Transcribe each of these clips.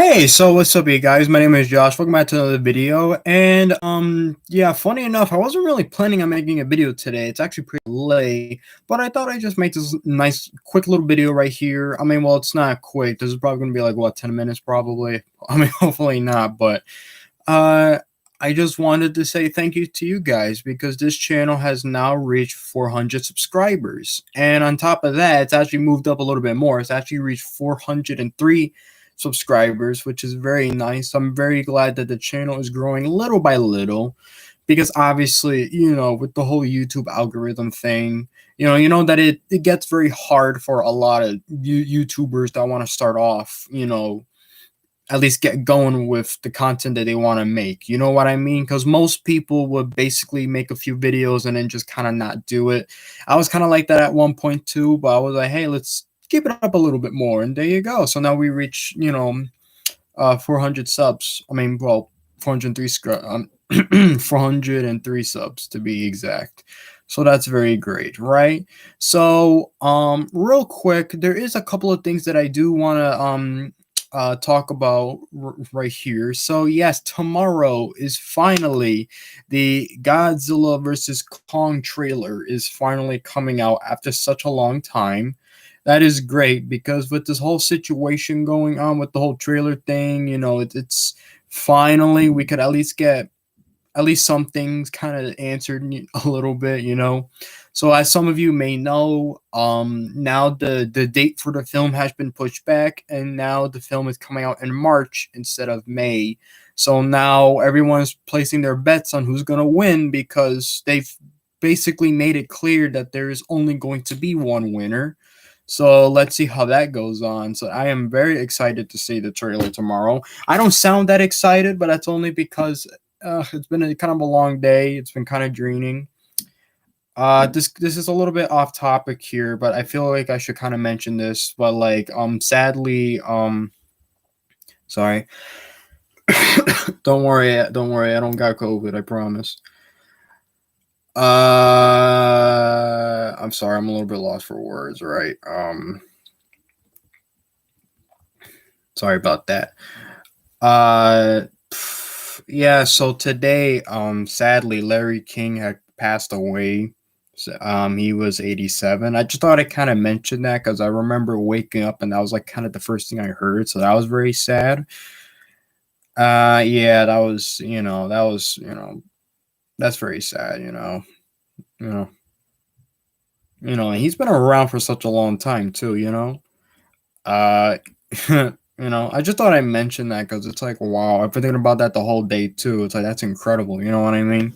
Hey, so what's up, you guys? My name is Josh. Welcome back to another video. And yeah, funny enough, I wasn't really planning on making a video today. It's actually pretty late, but I thought I'd just make this nice, quick little video right here. I mean, well, it's not quick. This is probably gonna be like what, 10 minutes, probably. I mean, hopefully not, but uh, I just wanted to say thank you to you guys because this channel has now reached 400 subscribers, and on top of that, it's actually moved up a little bit more. It's actually reached 403 subscribers, which is very nice. I'm very glad that the channel is growing little by little because obviously, with the whole YouTube algorithm thing, that it gets very hard for a lot of YouTubers that want to start off, at least get going with the content that they want to make. You know what I mean? Because most people would basically make a few videos and then just kind of not do it. I was kind of like that at one point too, but I was like, hey, let's keep it up a little bit more, and there you go. So now we reach 400 subs. I mean, well, 403 subs to be exact. So that's very great, right? So real quick, there is a couple of things that I do want to talk about right here. So yes, tomorrow is finally the Godzilla versus Kong trailer is finally coming out after such a long time. That is great because with this whole situation going on with the whole trailer thing, it's finally we could at least get at least some things kind of answered a little bit. So as some of you may know, now the date for the film has been pushed back, and now the film is coming out in March instead of May. So now everyone's placing their bets on who's going to win because they've basically made it clear that there is only going to be one winner. So let's see how that goes on. So I am very excited to see the trailer tomorrow. I don't sound that excited, but that's only because it's been a kind of a long day. It's been kind of draining. This is a little bit off topic here, but I feel like I should kind of mention this. But like, sadly, sorry. don't worry. I don't got COVID. I promise. I'm sorry. I'm a little bit lost for words. Right. Sorry about that. Yeah. So today, sadly, Larry King had passed away. So, he was 87. I just thought I kind of mentioned that because I remember waking up and that was like kind of the first thing I heard. So that was very sad. Yeah, that's very sad. You know, and he's been around for such a long time too. Uh, I just thought I mentioned that because it's like, wow, I've been thinking about that the whole day too. It's like that's incredible. You know what I mean?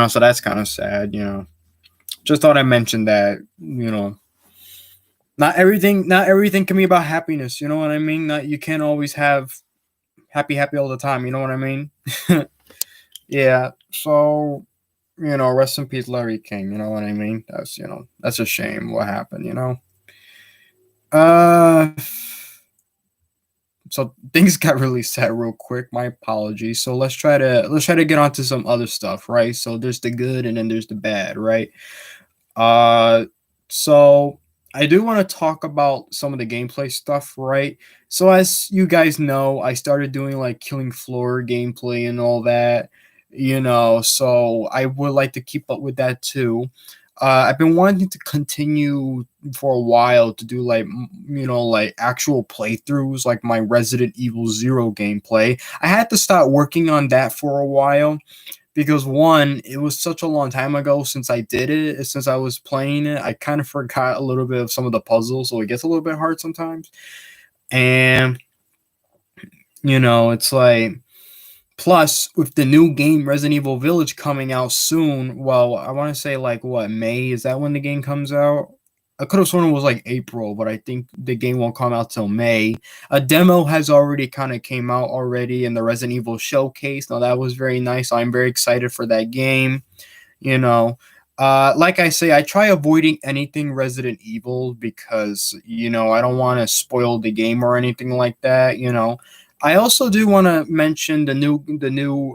So that's kind of sad. Just thought I mentioned that. Not everything can be about happiness. You know what I mean? Not you can't always have happy all the time. You know what I mean? Yeah. So rest in peace, Larry King. You know what I mean? That's a shame what happened. Uh. So things got really sad real quick. My apologies. So let's try to get onto some other stuff, right? So there's the good and then there's the bad, right? Uh, so I do want to talk about some of the gameplay stuff, right? So as you guys know, I started doing like Killing Floor gameplay and all that, so I would like to keep up with that too. I've been wanting to continue for a while to do like like actual playthroughs, like my Resident Evil Zero gameplay. I had to start working on that for a while because one, it was such a long time ago since I did it, since I was playing it. I kind of forgot a little bit of some of the puzzles, so it gets a little bit hard sometimes. And it's like, plus with the new game Resident Evil Village coming out soon. Well, I want to say like what, May? Is that when the game comes out? I could have sworn it was like April, but I think the game won't come out till May. A demo has already kind of came out already in the Resident Evil showcase. Now that was very nice. I'm very excited for that game. You know, like I say, I try avoiding anything Resident Evil because I don't want to spoil the game or anything like that. I also do want to mention the new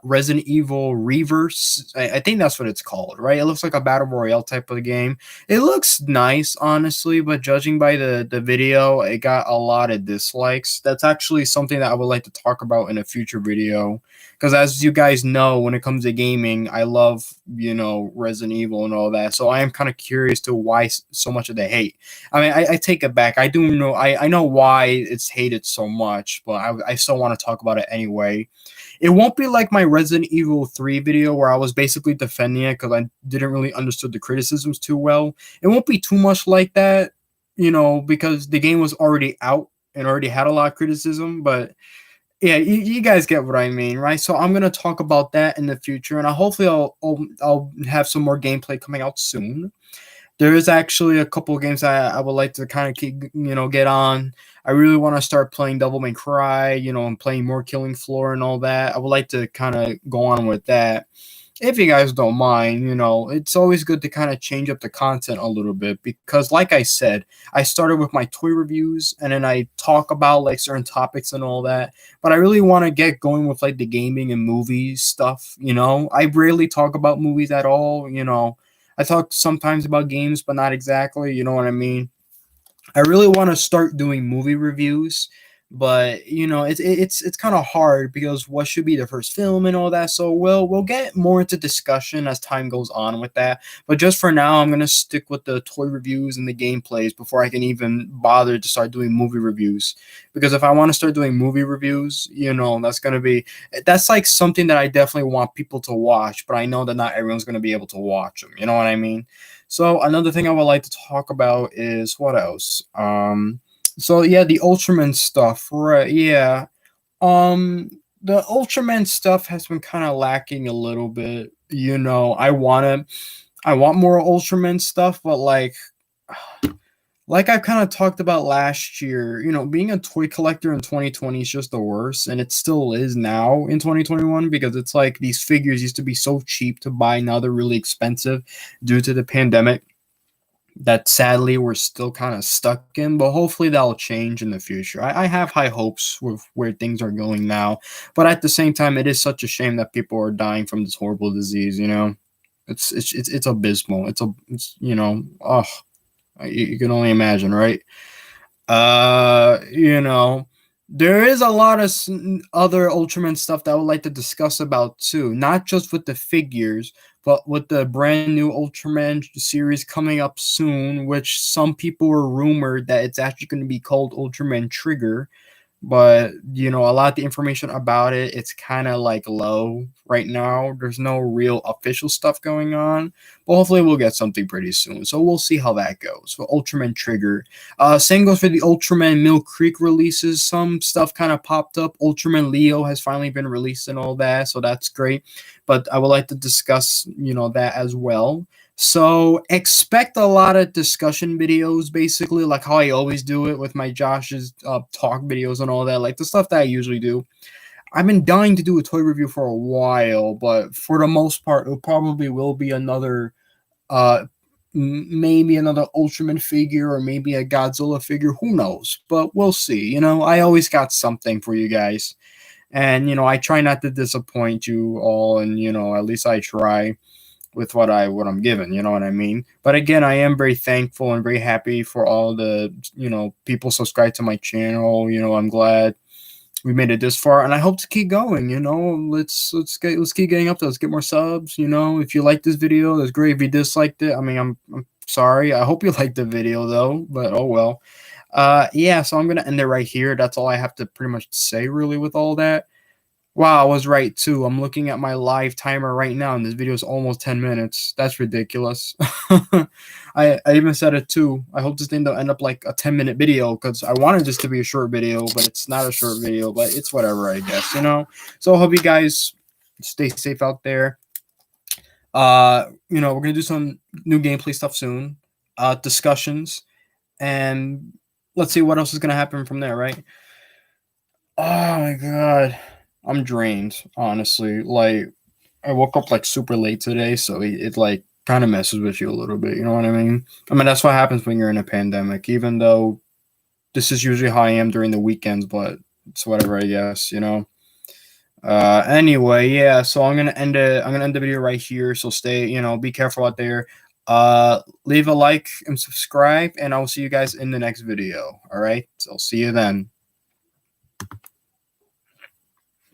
Resident Evil Reverse. I think that's what it's called, right? It looks like a battle royale type of game. It looks nice, honestly, but judging by the video, it got a lot of dislikes. That's actually something that I would like to talk about in a future video, because as you guys know, when it comes to gaming, I love, Resident Evil and all that. So I am kind of curious to why so much of the hate. I mean, I take it back. I do know, I know why it's hated so much, but I still want to talk about it anyway. It won't be like my Resident Evil 3 video where I was basically defending it because I didn't really understood the criticisms too well. It won't be too much like that, because the game was already out and already had a lot of criticism. But yeah, you guys get what I mean, right? So I'm gonna talk about that in the future, and hopefully I'll have some more gameplay coming out soon. There is actually a couple of games I would like to kind of keep, get on. I really want to start playing Devil May Cry, and playing more Killing Floor and all that. I would like to kind of go on with that. If you guys don't mind, it's always good to kind of change up the content a little bit because, like I said, I started with my toy reviews and then I talk about like certain topics and all that. But I really want to get going with like the gaming and movies stuff. I rarely talk about movies at all. I talk sometimes about games, but not exactly. You know what I mean? I really want to start doing movie reviews, but it's kind of hard because what should be the first film and all that. So we'll get more into discussion as time goes on with that. But just for now, I'm gonna stick with the toy reviews and the gameplays before I can even bother to start doing movie reviews. Because if I want to start doing movie reviews, that's like something that I definitely want people to watch. But I know that not everyone's gonna be able to watch them. You know what I mean? So another thing I would like to talk about is what else? So yeah, the Ultraman stuff, right? Yeah. The Ultraman stuff has been kind of lacking a little bit. I want more Ultraman stuff, but like I kind of talked about last year, being a toy collector in 2020 is just the worst, and it still is now in 2021 because it's like these figures used to be so cheap to buy, now they're really expensive due to the pandemic that sadly we're still kind of stuck in, but hopefully that'll change in the future. I have high hopes with where things are going now, but at the same time, it is such a shame that people are dying from this horrible disease. It's abysmal. Oh, you can only imagine, right? Uh, you know, there is a lot of other Ultraman stuff that I would like to discuss about too, not just with the figures, but with the brand new Ultraman series coming up soon, which some people were rumored that it's actually going to be called Ultraman Trigger. But a lot of the information about it, it's kind of like low right now. There's no real official stuff going on, but hopefully we'll get something pretty soon. So we'll see how that goes for Ultraman Trigger. Same goes for the Ultraman Mill Creek releases. Some stuff kind of popped up. Ultraman Leo has finally been released and all that, so that's great. But I would like to discuss that as well. So expect a lot of discussion videos, basically, like how I always do it with my Josh's talk videos and all that, like the stuff that I usually do. I've been dying to do a toy review for a while, but for the most part, it probably will be another, uh, maybe another Ultraman figure or maybe a Godzilla figure. Who knows? But we'll see. I always got something for you guys, and I try not to disappoint you all, and at least I try with what I'm given, you know what I mean? But again, I am very thankful and very happy for all the people subscribed to my channel. I'm glad we made it this far, and I hope to keep going. Let's keep getting up there. Let's get more subs. If you like this video, that's great. If you disliked it, I mean, I'm sorry. I hope you liked the video though, but oh well. Yeah, so I'm gonna end it right here. That's all I have to pretty much say really with all that. Wow, I was right too. I'm looking at my live timer right now, and this video is almost 10 minutes. That's ridiculous. I even said it too. I hope this thing don't end up like a 10-minute video because I wanted this to be a short video, but it's not a short video, but it's whatever, I guess. So I hope you guys stay safe out there. We're gonna do some new gameplay stuff soon, discussions, and let's see what else is gonna happen from there, right? Oh my god. I'm drained, honestly. Like, I woke up like super late today, so it like kind of messes with you a little bit. You know what I mean? I mean, that's what happens when you're in a pandemic, even though this is usually how I am during the weekends, but it's whatever, I guess. Anyway, yeah, so I'm gonna end the video right here. So stay, be careful out there. Leave a like and subscribe, and I'll see you guys in the next video. All right, so I'll see you then.